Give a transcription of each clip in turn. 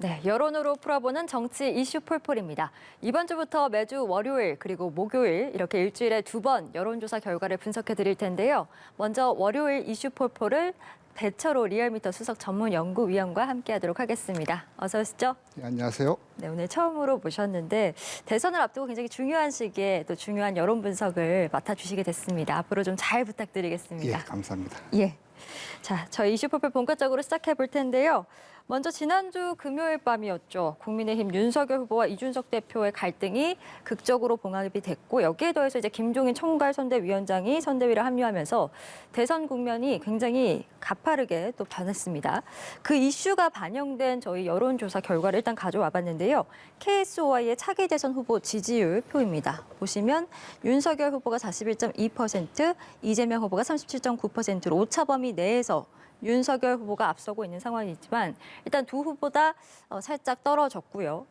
네, 여론으로 풀어보는 정치 이슈 폴폴입니다. 이번 주부터 매주 월요일 그리고 목요일 이렇게 일주일에 2번 여론조사 결과를 분석해 드릴 텐데요. 먼저 월요일 이슈 폴폴을 배철호 리얼미터 수석 전문연구위원과 함께하도록 하겠습니다. 어서 오시죠. 네, 안녕하세요. 네, 오늘 처음으로 모셨는데 대선을 앞두고 굉장히 중요한 시기에 또 중요한 여론 분석을 맡아주시게 됐습니다. 앞으로 좀 잘 부탁드리겠습니다. 예, 감사합니다. 예. 자, 저희 이슈 폴폴 본격적으로 시작해 볼 텐데요. 먼저 지난주 금요일 밤이었죠. 국민의힘 윤석열 후보와 이준석 대표의 갈등이 극적으로 봉합이 됐고 여기에 더해서 이제 김종인 총괄선대위원장이 선대위를 합류하면서 대선 국면이 굉장히 가파르게 또 변했습니다. 그 이슈가 반영된 저희 여론조사 결과를 일단 가져와 봤는데요. KSOI의 차기 대선 후보 지지율 표입니다. 보시면 윤석열 후보가 41.2%, 이재명 후보가 37.9%로 오차 범위 내에서 윤석열 후보가 앞서고 있는 상황이지만 일단 두 후보 다 살짝 떨어졌고요.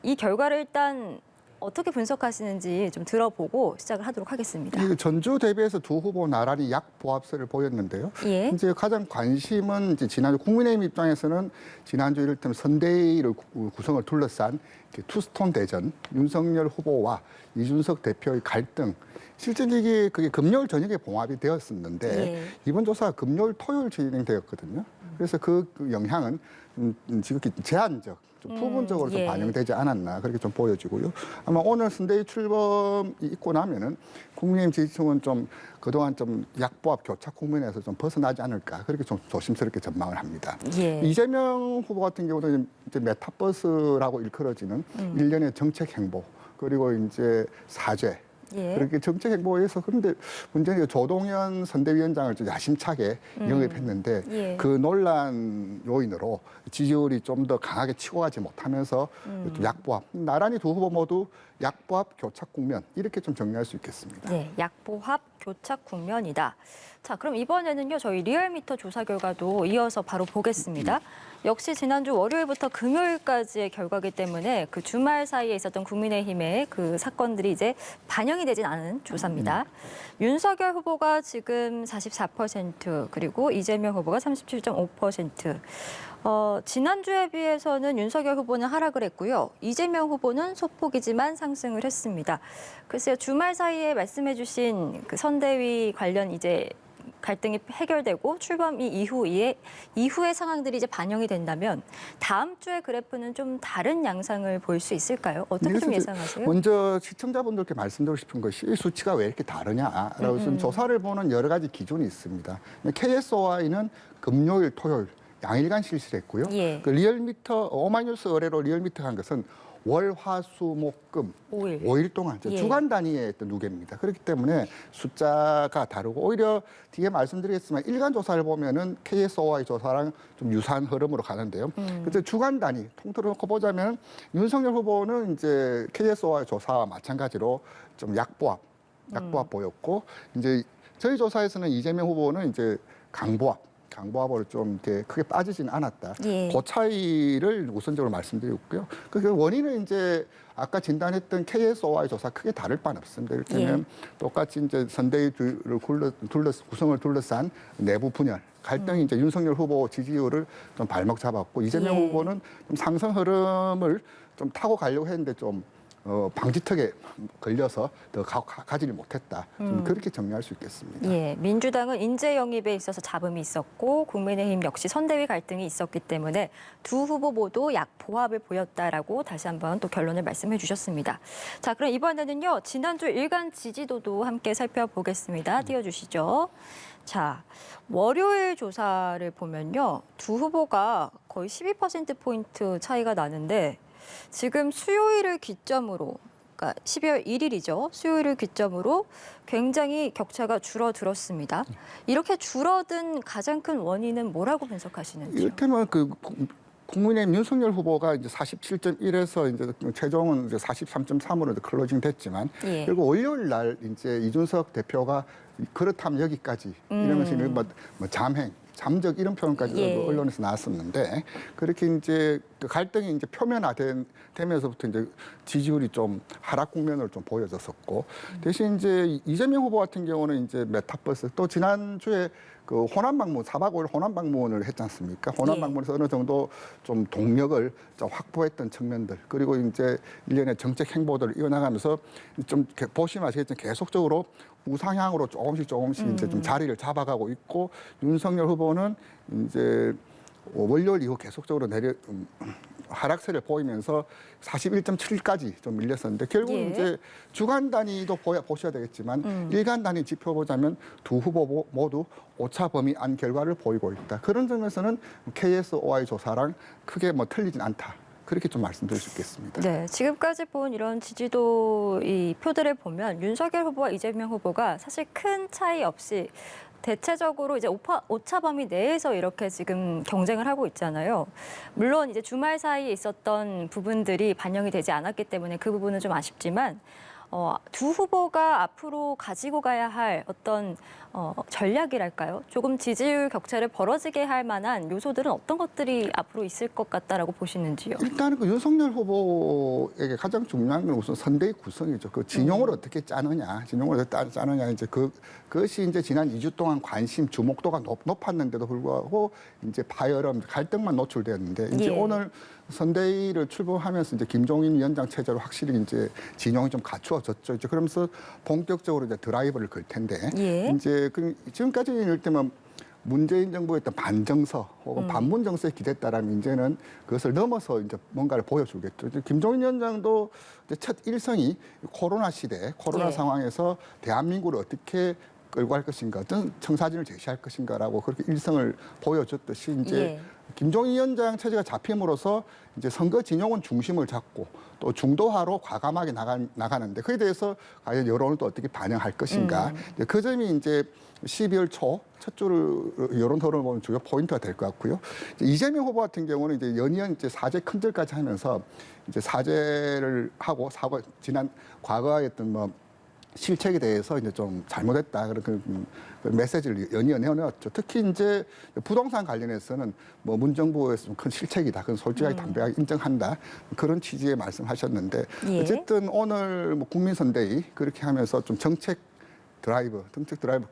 이 결과를 일단 어떻게 분석하시는지 좀 들어보고 시작을 하도록 하겠습니다. 전주 대비해서 두 후보 나란히 약보합세를 보였는데요. 예. 이제 가장 관심은 이제 지난주 국민의힘 입장에서는 지난주 이를테면 선대위를 구성을 둘러싼 투스톤 대전, 윤석열 후보와 이준석 대표의 갈등. 실제 이게 그게 금요일 저녁에 봉합이 되었었는데 예. 이번 조사가 금요일, 토요일 진행되었거든요. 그래서 그 영향은 지극히 제한적, 좀 부분적으로 좀 예. 반영되지 않았나 그렇게 좀 보여지고요. 아마 오늘 선대위 출범이 있고 나면은 국민의힘 지지층은 좀 그동안 좀 약보합 교착 국면에서 좀 벗어나지 않을까 그렇게 좀 조심스럽게 전망을 합니다. 예. 이재명 후보 같은 경우는 이제 메타버스라고 일컬어지는 일련의 정책 행보 그리고 이제 사죄. 예. 그렇게 정책 행보에서 그런데 문제는 조동현 선대위원장을 좀 야심차게 영입했는데 예. 그 논란 요인으로 지지율이 좀 더 강하게 치고 가지 못하면서 또 약보합 나란히 두 후보 모두 약보합 교착 국면 이렇게 좀 정리할 수 있겠습니다. 네, 약보합 교착 국면이다. 자, 그럼 이번에는요, 저희 리얼미터 조사 결과도 이어서 바로 보겠습니다. 역시 지난주 월요일부터 금요일까지의 결과이기 때문에 그 주말 사이에 있었던 국민의힘의 그 사건들이 이제 반영이 되진 않은 조사입니다. 윤석열 후보가 지금 44%, 그리고 이재명 후보가 37.5%. 지난주에 비해서는 윤석열 후보는 하락을 했고요. 이재명 후보는 소폭이지만 상승을 했습니다. 글쎄요, 주말 사이에 말씀해 주신 그 선대위 관련 이제 갈등이 해결되고 출범 이후의 상황들이 이제 반영이 된다면 다음 주에 그래프는 좀 다른 양상을 보일 수 있을까요? 어떻게 좀 예상하세요? 먼저 시청자분들께 말씀드리고 싶은 것이 이 수치가 왜 이렇게 다르냐라고 좀 조사를 보는 여러 가지 기준이 있습니다. KSOI는 금요일, 토요일 양일간 실시했고요. 예. 그 리얼미터 오마이뉴스 의뢰로 리얼미터가 한 것은 월, 화, 수, 목, 금 5일 동안 예. 주간 단위의 어떤 누계입니다. 그렇기 때문에 숫자가 다르고 오히려 뒤에 말씀드리겠지만 일간 조사를 보면은 KSOI 조사랑 좀 유사한 흐름으로 가는데요. 그래서 주간 단위 통틀어 놓고 보자면 윤석열 후보는 이제 KSOI 조사와 마찬가지로 좀 약보합 보였고 이제 저희 조사에서는 이재명 후보는 이제 강보합으로 좀 이렇게 크게 빠지지는 않았다. 예. 그 차이를 우선적으로 말씀드렸고요. 그 원인은 이제 아까 진단했던 KSOI 조사 크게 다를 바는 없습니다. 이를테면 똑같이 이제 선대위를 구성을 둘러싼 내부 분열, 갈등이 이제 윤석열 후보 지지율을 좀 발목 잡았고 이재명 예. 후보는 좀 상승 흐름을 좀 타고 가려고 했는데 좀 방지턱에 걸려서 더 가지를 못했다. 좀 그렇게 정리할 수 있겠습니다. 예, 민주당은 인재 영입에 있어서 잡음이 있었고 국민의힘 역시 선대위 갈등이 있었기 때문에 두 후보 모두 약보합을 보였다라고 다시 한번 또 결론을 말씀해 주셨습니다. 자, 그럼 이번에는요. 지난주 일간 지지도도 함께 살펴보겠습니다. 띄워주시죠. 자, 월요일 조사를 보면요. 두 후보가 거의 12%포인트 차이가 나는데 지금 수요일을 기점으로, 그러니까 12월 1일이죠. 수요일을 기점으로 굉장히 격차가 줄어들었습니다. 이렇게 줄어든 가장 큰 원인은 뭐라고 분석하시는지요? 이를테면 국민의힘 윤석열 후보가 이제 47.1에서 이제 최종은 이제 43.3으로 클로징 됐지만 예. 그리고 월요일 날 이제 이준석 대표가 그렇다면 여기까지 이러면서 뭐 잠적 이런 표현까지 예. 언론에서 나왔었는데 그렇게 이제 그 갈등이 이제 표면화되면서부터 이제 지지율이 좀 하락 국면을 좀 보여졌었고 대신 이제 이재명 후보 같은 경우는 이제 메타버스 또 지난주에 그 호남 방문 4박 5일 호남 방문을 했지 않습니까? 호남 예. 방문에서 어느 정도 좀 동력을 좀 확보했던 측면들 그리고 이제 일련의 정책 행보들을 이어나가면서 좀 보시면 아시겠지만 계속적으로 우상향으로 조금씩 이제 좀 자리를 잡아가고 있고 윤석열 후보는 이제 월요일 이후 계속적으로 하락세를 보이면서 41.7까지 좀 밀렸었는데 결국은 예. 이제 주간 단위도 보셔야 되겠지만 일간 단위 지표 보자면 두 후보 모두 오차 범위 안 결과를 보이고 있다. 그런 점에서는 KSOI 조사랑 크게 뭐 틀리진 않다. 그렇게 좀 말씀드릴 수 있겠습니다. 네, 지금까지 본 이런 지지도 이 표들을 보면 윤석열 후보와 이재명 후보가 사실 큰 차이 없이 대체적으로 이제 오차 범위 내에서 이렇게 지금 경쟁을 하고 있잖아요. 물론 이제 주말 사이에 있었던 부분들이 반영이 되지 않았기 때문에 그 부분은 좀 아쉽지만 두 후보가 앞으로 가지고 가야 할 어떤 전략이랄까요? 조금 지지율 격차를 벌어지게 할 만한 요소들은 어떤 것들이 앞으로 있을 것 같다라고 보시는지요? 일단은 그 윤석열 후보에게 가장 중요한 건 우선 선대의 구성이죠. 그 진영을 어떻게 짜느냐, 진영을 어떻게 짜느냐 이제 그것이 이제 지난 2주 동안 관심 주목도가 높았는데도 불구하고 이제 파열음 갈등만 노출되었는데 이제 예. 오늘 선대위를 출범하면서 이제 김종인 위원장 체제로 확실히 이제 진영이 좀 갖추어졌죠. 이제 그러면서 본격적으로 이제 드라이브를 걸 텐데 예. 이제 지금까지는 이럴 때면 문재인 정부의 어떤 반정서 혹은 반문 정서에 기댔다라면 이제는 그것을 넘어서 이제 뭔가를 보여주겠죠. 이제 김종인 위원장도 이제 첫 일성이 코로나 시대, 코로나 예. 상황에서 대한민국을 어떻게 끌고 갈 것인가, 어떤 청사진을 제시할 것인가라고 그렇게 일성을 보여줬듯이 이제 예. 김종인 위원장 체제가 잡힘으로써 이제 선거 진영은 중심을 잡고 또 중도화로 과감하게 나가는데 그에 대해서 과연 여론을 또 어떻게 반영할 것인가. 이제 그 점이 이제 12월 초 첫 주 여론 토론을 보면 주요 포인트가 될 것 같고요. 이재명 후보 같은 경우는 이제 연이은 이제 사죄 큰절까지 하면서 이제 사죄를 하고 지난 과거의 어떤 뭐 실책에 대해서 이제 좀 잘못했다 그런 그 메시지를 연이어 내어놨죠. 특히 이제 부동산 관련해서는 뭐 문정부에서 좀 큰 실책이다. 그건 솔직하게 담백하게 인정한다. 그런 취지의 말씀하셨는데 예. 어쨌든 오늘 뭐 국민선대위 그렇게 하면서 좀 정책 드라이브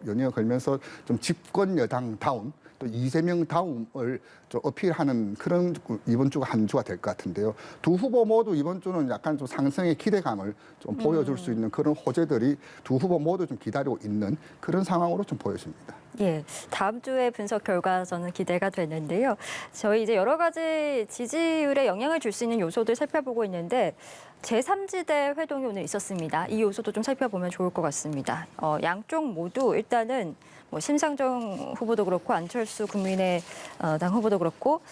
연이어 걸면서 좀 집권 여당다운 또 이재명 다움을 좀 어필하는 그런 이번 주가 한 주가 될 것 같은데요. 두 후보 모두 이번 주는 약간 좀 상승의 기대감을 좀 보여줄 수 있는 그런 호재들이 두 후보 모두 좀 기다리고 있는 그런 상황으로 좀 보여집니다. 예, 다음 주에 분석 결과 저는 기대가 되는데요. 저희 이제 여러 가지 지지율에 영향을 줄 수 있는 요소들 살펴보고 있는데 제3지대 회동이 오늘 있었습니다. 이 요소도 좀 살펴보면 좋을 것 같습니다. 양쪽 모두 일단은 뭐 심상정 후보도 그렇고 안철수 국민의당 후보도 그렇고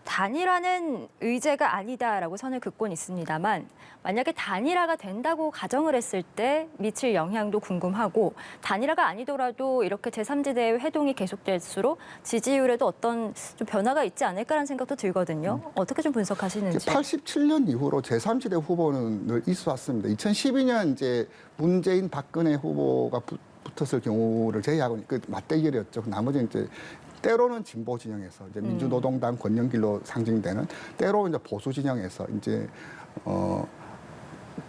단일화는 의제가 아니다라고 선을 긋곤 있습니다만 만약에 단일화가 된다고 가정을 했을 때 미칠 영향도 궁금하고 단일화가 아니더라도 이렇게 제3지대 회동이 계속될수록 지지율에도 어떤 좀 변화가 있지 않을까라는 생각도 들거든요. 어떻게 좀 분석하시는지. 87년 이후로 제3지대 후보는 늘 있어 왔습니다. 2012년 이제 문재인 박근혜 후보가 붙었을 경우를 제외하고 그 맞대결이었죠. 나머지 이제 때로는 진보 진영에서 이제 민주노동당 권영길로 상징되는 때로 이제 보수 진영에서 이제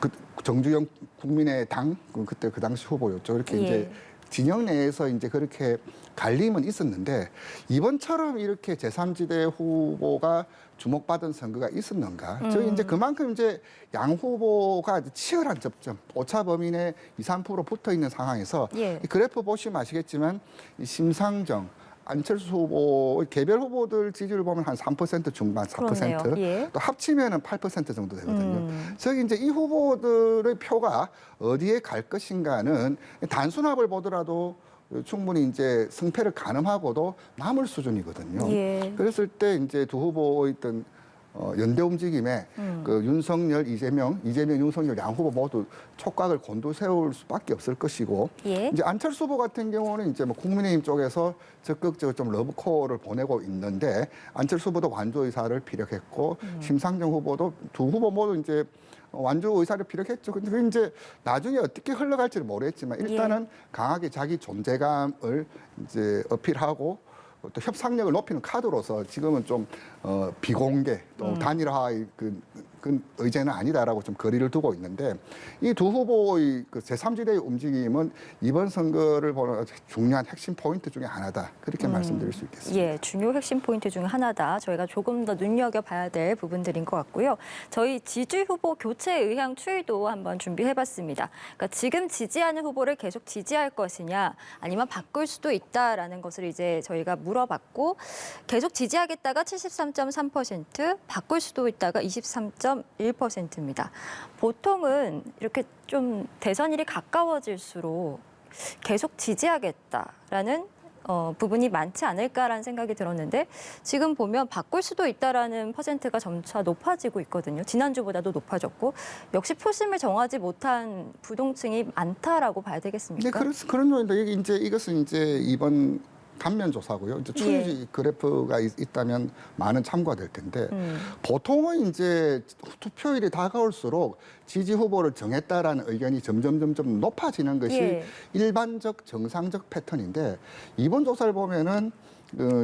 그 정주영 국민의당 그때 그 당시 후보였죠. 이렇게 예. 이제 진영 내에서 이제 그렇게 갈림은 있었는데 이번처럼 이렇게 제3지대 후보가 주목받은 선거가 있었는가? 저희 이제 그만큼 이제 양 후보가 치열한 접점, 오차 범위 내 2, 3% 붙어 있는 상황에서 예. 이 그래프 보시면 아시겠지만 이 심상정 안철수 후보 개별 후보들 지지율 보면 한 3% 중반, 4%. 그렇네요. 예. 또 합치면은 8% 정도 되거든요. 저기 이제 이 후보들의 표가 어디에 갈 것인가는 단순합을 보더라도 충분히 이제 승패를 가늠하고도 남을 수준이거든요. 예. 그랬을 때 이제 두 후보의 어떤 연대 움직임에 그 윤석열, 이재명, 윤석열 양 후보 모두 촉각을 곤두세울 수밖에 없을 것이고 예. 이제 안철수 후보 같은 경우는 이제 뭐 국민의힘 쪽에서 적극적으로 좀 러브콜을 보내고 있는데 안철수 후보도 완주 의사를 피력했고 심상정 후보도 두 후보 모두 이제 완주 의사를 피력했죠. 근데 그 이제 나중에 어떻게 흘러갈지는 모르겠지만 일단은 강하게 자기 존재감을 이제 어필하고 또 협상력을 높이는 카드로서 지금은 좀 비공개 또 단일화의 그 의제는 아니다라고 좀 거리를 두고 있는데 이 두 후보의 그 제3지대의 움직임은 이번 선거를 보는 중요한 핵심 포인트 중에 하나다. 그렇게 말씀드릴 수 있겠습니다. 예, 중요 핵심 포인트 중 하나다. 저희가 조금 더 눈여겨봐야 될 부분들인 것 같고요. 저희 지지 후보 교체 의향 추이도 한번 준비해봤습니다. 그러니까 지금 지지하는 후보를 계속 지지할 것이냐 아니면 바꿀 수도 있다라는 것을 이제 저희가 물어봤고 계속 지지하겠다가 73.3%, 바꿀 수도 있다가 23.1%입니다. 보통은 이렇게 좀 대선일이 가까워질수록 계속 지지하겠다라는 부분이 많지 않을까라는 생각이 들었는데 지금 보면 바꿀 수도 있다라는 퍼센트가 점차 높아지고 있거든요. 지난주보다도 높아졌고 역시 표심을 정하지 못한 부동층이 많다라고 봐야 되겠습니까? 네, 그런 요인데 이것은 이제 이번 단면 조사고요. 이제 추이 그래프가 있다면 많은 참고가 될 텐데 보통은 이제 투표일이 다가올수록 지지 후보를 정했다라는 의견이 점점 높아지는 것이 일반적 정상적 패턴인데 이번 조사를 보면은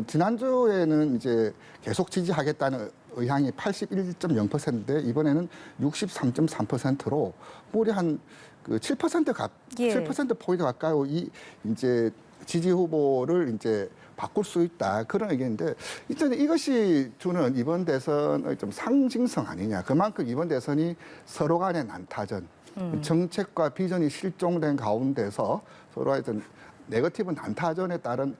지난주에는 이제 계속 지지하겠다는 의향이 81.0%인데 이번에는 63.3%로 무려 한 7% 포인트 가까이 이제 지지 후보를 이제 바꿀 수 있다 그런 의견인데 일단 이것이 주는 이번 대선의 좀 상징성 아니냐. 그만큼 이번 대선이 서로 간의 난타전, 정책과 비전이 실종된 가운데서 서로 하여튼 네거티브 난타전에 따른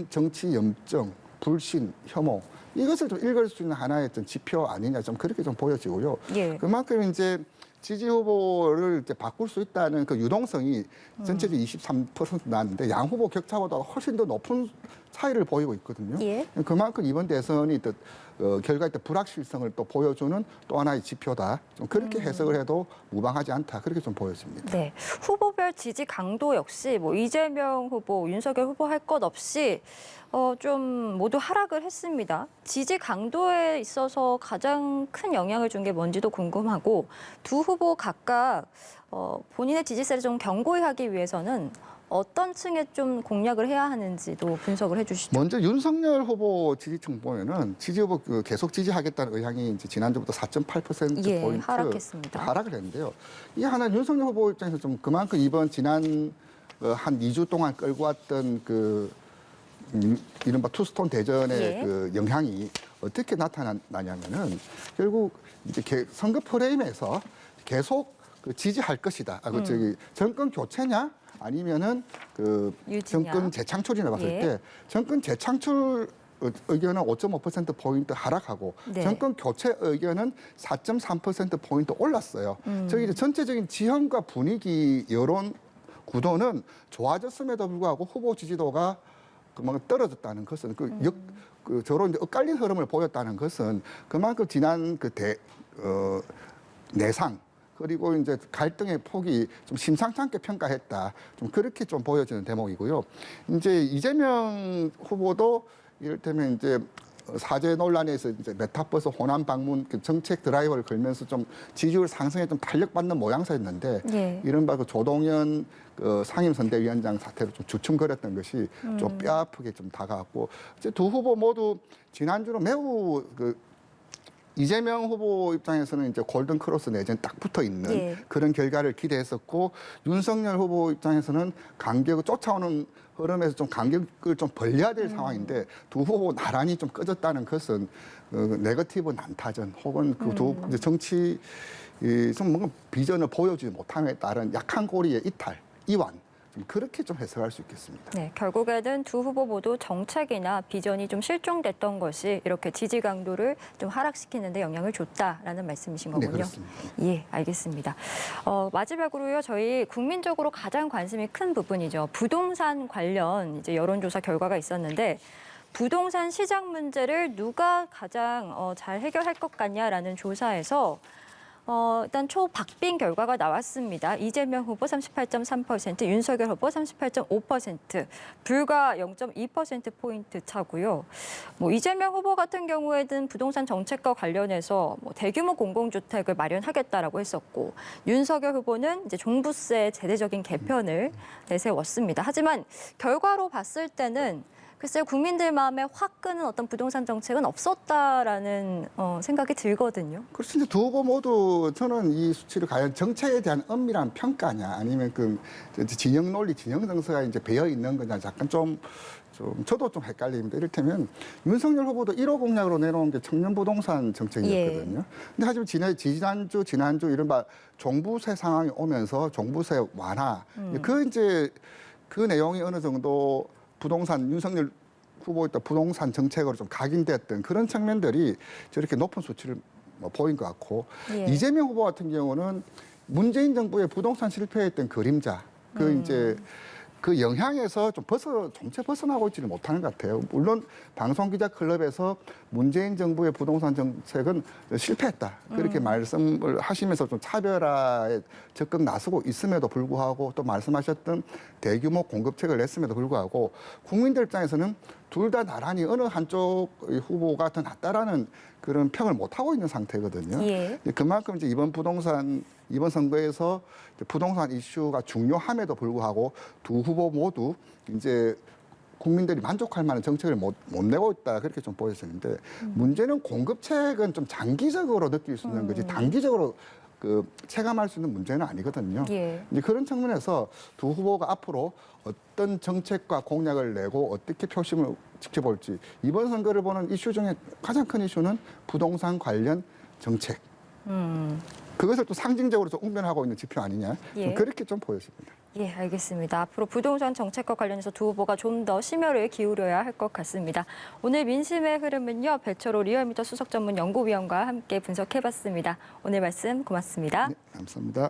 정치 염증, 불신, 혐오 이것을 좀 읽을 수 있는 하나의 어떤 지표 아니냐 좀 그렇게 좀 보여지고요. 그만큼 이제 지지 후보를 이제 바꿀 수 있다는 그 유동성이 전체적으로 23% 나왔는데 양 후보 격차보다 훨씬 더 높은 차이를 보이고 있거든요. 그만큼 이번 대선이 또 결과의 또 불확실성을 또 보여주는 또 하나의 지표다. 좀 그렇게 해석을 해도 무방하지 않다. 그렇게 좀 보여집니다. 네, 후보별 지지 강도 역시 뭐 이재명 후보, 윤석열 후보 할 것 없이 좀 모두 하락을 했습니다. 지지 강도에 있어서 가장 큰 영향을 준 게 뭔지도 궁금하고 두 후보 각각 본인의 지지세를 좀 견고히 하기 위해서는 어떤 층에 좀 공략을 해야 하는지도 분석을 해주시죠. 먼저 윤석열 후보 지지층 보면은 지지 후보 계속 지지하겠다는 의향이 이제 지난주부터 4.8% 포인트 하락했습니다. 하락을 했는데요. 이 하나 윤석열 후보 입장에서 좀 그만큼 이번 지난 한 2주 동안 끌고 왔던 그 이른바 투스톤 대전의 그 영향이 어떻게 나타나냐면은 결국 이제 선거 프레임에서 계속 지지할 것이다. 저기 정권 교체냐? 아니면은 그 정권 재창출이나 봤을 때 정권 재창출 의견은 5.5% 포인트 하락하고 정권 교체 의견은 4.3% 포인트 올랐어요. 저기 이제 전체적인 지형과 분위기 여론 구도는 좋아졌음에도 불구하고 후보 지지도가 그만큼 떨어졌다는 것은 저런 이제 엇갈린 흐름을 보였다는 것은 그만큼 지난 내상 그리고 이제 갈등의 폭이 좀 심상치 않게 평가했다. 좀 그렇게 좀 보여지는 대목이고요. 이제 이재명 후보도 이를테면 이제 사죄 논란에서 이제 메타버스 호남 방문 정책 드라이버를 걸면서 좀 지지율 상승에 좀 탄력받는 모양새였는데 이른바 그 조동연 상임선대위원장 사태로 좀 주춤거렸던 것이 좀 뼈아프게 좀 다가왔고 이제 두 후보 모두 지난주로 매우 이재명 후보 입장에서는 이제 골든 크로스 내지는 딱 붙어 있는 그런 결과를 기대했었고 윤석열 후보 입장에서는 간격을 쫓아오는 흐름에서 좀 간격을 좀 벌려야 될 상황인데 두 후보 나란히 좀 꺼졌다는 것은 네거티브 난타전 혹은 그 두 정치 좀 뭔가 비전을 보여주지 못함에 따른 약한 고리의 이탈, 이완. 좀 그렇게 좀 해석할 수 있겠습니다. 네, 결국에는 두 후보 모두 정책이나 비전이 좀 실종됐던 것이 이렇게 지지 강도를 좀 하락시키는 데 영향을 줬다라는 말씀이신 거군요. 네, 그렇습니다. 예, 알겠습니다. 마지막으로요, 저희 국민적으로 가장 관심이 큰 부분이죠. 부동산 관련 이제 여론조사 결과가 있었는데 부동산 시장 문제를 누가 가장 잘 해결할 것 같냐라는 조사에서 일단 초박빙 결과가 나왔습니다. 이재명 후보 38.3%, 윤석열 후보 38.5%, 불과 0.2%포인트 차고요. 이재명 후보 같은 경우에는 부동산 정책과 관련해서 대규모 공공주택을 마련하겠다라고 했었고, 윤석열 후보는 이제 종부세 제대적인 개편을 내세웠습니다. 하지만 결과로 봤을 때는 글쎄요, 국민들 마음에 화끈한 어떤 부동산 정책은 없었다라는 생각이 들거든요. 그렇죠. 이제 두 후보 모두 저는 이 수치를 과연 정책에 대한 엄밀한 평가냐 아니면 그 진영 논리, 진영 정서가 이제 배어 있는 거냐 약간 좀 저도 좀 헷갈립니다. 이를테면 윤석열 후보도 1호 공약으로 내놓은 게 청년 부동산 정책이었거든요. 근데 하지만 지난주 이런 종부세 상황이 오면서 종부세 완화 그 내용이 어느 정도 윤석열 후보의 부동산 정책으로 좀 각인됐던 그런 측면들이 저렇게 높은 수치를 보인 것 같고 이재명 후보 같은 경우는 문재인 정부의 부동산 실패했던 그림자 그 영향에서 정체 벗어나고 있지는 못하는 것 같아요. 물론 방송기자클럽에서 문재인 정부의 부동산 정책은 실패했다. 그렇게 말씀을 하시면서 좀 차별화에 적극 나서고 있음에도 불구하고 또 말씀하셨던 대규모 공급책을 냈음에도 불구하고 국민들 입장에서는 둘 다 나란히 어느 한쪽 후보가 더 낫다라는 그런 평을 못 하고 있는 상태거든요. 그만큼 이제 이번 선거에서 부동산 이슈가 중요함에도 불구하고 두 후보 모두 이제 국민들이 만족할 만한 정책을 못 내고 있다 그렇게 좀 보여지는데 문제는 공급책은 좀 장기적으로 느낄 수 있는 거지 단기적으로 체감할 수 있는 문제는 아니거든요. 이제 그런 측면에서 두 후보가 앞으로 어떤 정책과 공약을 내고 어떻게 표심을 지켜볼지 이번 선거를 보는 이슈 중에 가장 큰 이슈는 부동산 관련 정책. 그것을 또 상징적으로 좀 웅변하고 있는 지표 아니냐. 그렇게 좀 보여집니다. 예, 알겠습니다. 앞으로 부동산 정책과 관련해서 두 후보가 좀 더 심혈을 기울여야 할 것 같습니다. 오늘 민심의 흐름은요, 배철호 리얼미터 수석 전문 연구위원과 함께 분석해봤습니다. 오늘 말씀 고맙습니다. 네, 감사합니다.